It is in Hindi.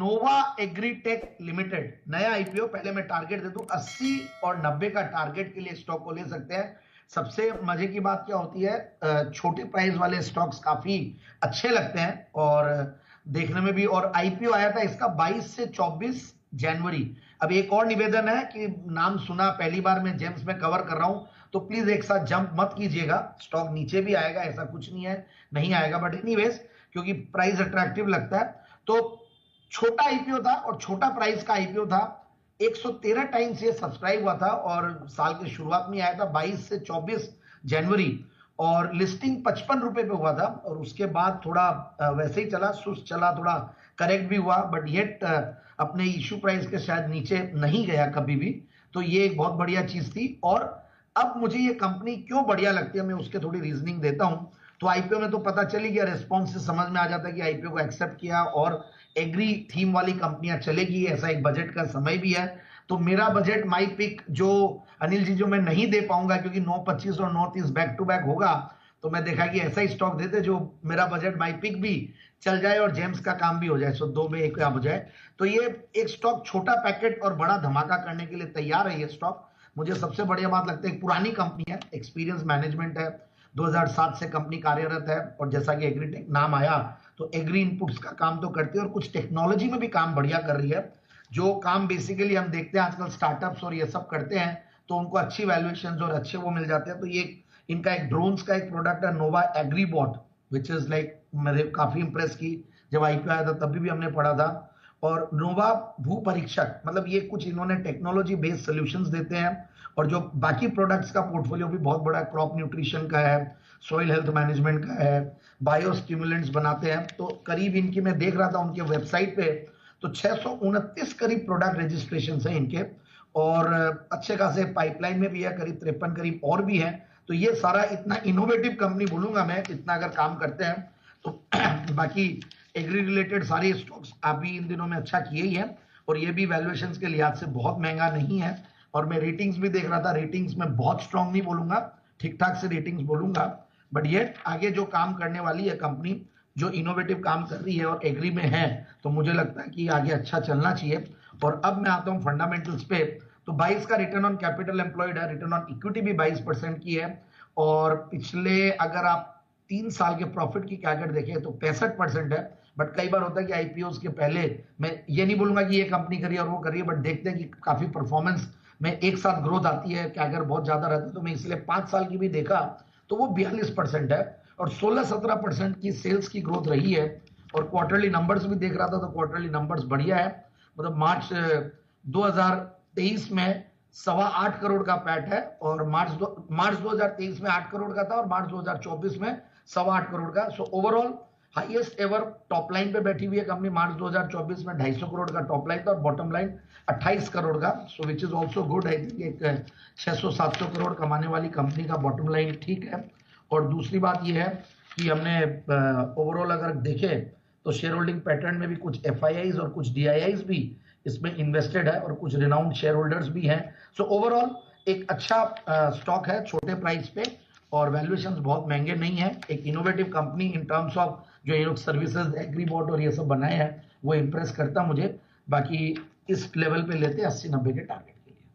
नोवा एग्रीटेक लिमिटेड नया आईपीओ। पहले मैं टारगेट दे दूं, 80 और 90 का टारगेट के लिए स्टॉक को ले सकते हैं। सबसे मजे की बात क्या होती है, छोटे प्राइस वाले स्टॉक्स काफी अच्छे लगते हैं और देखने में भी। और आईपीओ आया था इसका 22 से 24 जनवरी। अब एक और निवेदन है कि नाम सुना पहली बार मैं जेम्स में कवर कर रहा हूं, तो प्लीज एक साथ जंप मत कीजिएगा। स्टॉक नीचे भी आएगा, ऐसा कुछ नहीं है नहीं आएगा, बट एनीवेज क्योंकि प्राइस अट्रैक्टिव लगता है। तो छोटा आईपीओ था और छोटा प्राइस का आईपीओ था। 113 टाइम्स ये सब्सक्राइब हुआ था और साल की शुरुआत में आया था 22 से 24 जनवरी और लिस्टिंग 55 रुपए पे हुआ था और उसके बाद थोड़ा वैसे ही चला, सुस्त चला, थोड़ा करेक्ट भी हुआ, बट येट अपने इश्यू प्राइस के शायद नीचे नहीं गया कभी भी। तो ये एक बहुत बढ़िया चीज थी। और अब मुझे ये कंपनी क्यों बढ़िया लगती है, मैं उसके थोड़ी रीजनिंग देता हूं। तो आईपीओ में तो पता चली गया, रिस्पॉन्स से समझ में आ जाता है कि आईपीओ को एक्सेप्ट किया और एग्री थीम वाली कंपनियां चलेगी, ऐसा एक बजट का समय भी है। तो मेरा बजट माई पिक जो अनिल जी जो मैं नहीं दे पाऊंगा क्योंकि 9.25 और 9.30 बैक टू बैक होगा, तो मैं देखा कि ऐसा ही स्टॉक देते जो मेरा बजट माई पिक भी चल जाए और जेम्स का काम भी हो जाए, सो दो में एक काम हो जाए। तो ये एक स्टॉक छोटा पैकेट और बड़ा धमाका करने के लिए तैयार है ये स्टॉक। मुझे सबसे बढ़िया बात लगता है, एक पुरानी कंपनी है, एक्सपीरियंस मैनेजमेंट है, 2007 से कंपनी कार्यरत है और जैसा कि एग्रीटेक नाम आया तो एग्री इनपुट्स का काम तो करती है और कुछ टेक्नोलॉजी में भी काम बढ़िया कर रही है। जो काम बेसिकली हम देखते हैं आजकल स्टार्टअप्स और ये सब करते हैं तो उनको अच्छी वैल्यूएशंस और अच्छे वो मिल जाते हैं। तो ये इनका एक ड्रोन्स का एक प्रोडक्ट है नोवा एग्रीबॉट, विच इज लाइक मेरे काफी इंप्रेस की। जब आईपीओ आया था तभी भी हमने पढ़ा था। और नोवा भू परीक्षक, मतलब ये कुछ इन्होंने टेक्नोलॉजी बेस्ड सोल्यूशंस देते हैं और जो बाकी प्रोडक्ट्स का पोर्टफोलियो भी बहुत बड़ा, क्रॉप न्यूट्रिशन का है, सॉइल हेल्थ मैनेजमेंट का है, बायो स्टिमुलेंट्स बनाते हैं। तो करीब इनकी मैं देख रहा था उनके वेबसाइट पे तो 629 करीब प्रोडक्ट रजिस्ट्रेशन है इनके और अच्छे खासे पाइपलाइन में भी है, करीब 53 करीब और भी है। तो ये सारा इतना इनोवेटिव कंपनी बोलूंगा मैं, इतना अगर काम करते हैं तो बाकी एग्री रिलेटेड सारे स्टॉक्स अभी इन दिनों में अच्छा किए ही है और ये भी वैल्यूएशंस के लिहाज से बहुत महंगा नहीं है। और मैं रेटिंग्स भी देख रहा था, रेटिंग्स में बहुत स्ट्रांग नहीं बोलूंगा, ठीक ठाक से रेटिंग्स बोलूंगा, बट ये आगे जो काम करने वाली है कंपनी, जो इनोवेटिव काम कर रही है और एग्री में है, तो मुझे लगता है कि आगे अच्छा चलना चाहिए। और अब मैं आता हूं फंडामेंटल्स पे। तो 22 का रिटर्न ऑन कैपिटल एम्प्लॉयड है, रिटर्न ऑन इक्विटी भी 22% की है और पिछले अगर आप 3 साल के प्रॉफिट की कैगर देखें तो 65% है। बट कई बार होता है कि आईपीओ के पहले, मैं ये नहीं बोलूंगा कि ये कंपनी करी और वो करी है, बट देखते हैं कि काफी परफॉर्मेंस में एक साथ ग्रोथ आती है, कैगर बहुत ज्यादा रहता है। तो मैं इसलिए 5 साल की भी देखा तो वो 42% है और 16-17% की सेल्स की ग्रोथ रही है। और क्वार्टरली नंबर्स भी देख रहा था तो क्वार्टरली नंबर्स बढ़िया है। मतलब मार्च 2023 में 8.25 करोड़ का पैट है और मार्च 2023 में 8 करोड़ का था और मार्च 2024 में 8.25 करोड़ का। So overall highest ever top line पे बैठी हुई है कंपनी। मार्च 2024 में 250 करोड़ का टॉप लाइन था और बॉटम लाइन 28 करोड़ का। So which is also good. I think एक 600-700 करोड़ कमाने वाली कंपनी का बॉटम लाइन ठीक है। और दूसरी बात यह है कि हमने ओवरऑल अगर देखे तो शेयर होल्डिंग पैटर्न में भी कुछ एफआईआईज और कुछ डीआईआईज भी इसमें इन्वेस्टेड है और कुछ रिनाउंड शेयर होल्डर्स भी हैं। सो ओवरऑल एक अच्छा स्टॉक है छोटे प्राइस पे और वैल्यूएशंस बहुत महंगे नहीं है। एक innovative company in terms of जो ये लोग सर्विसेज एग्रीबॉट और ये सब बनाए हैं वो इंप्रेस करता मुझे। बाकी इस लेवल पे लेते 80-90 के टारगेट।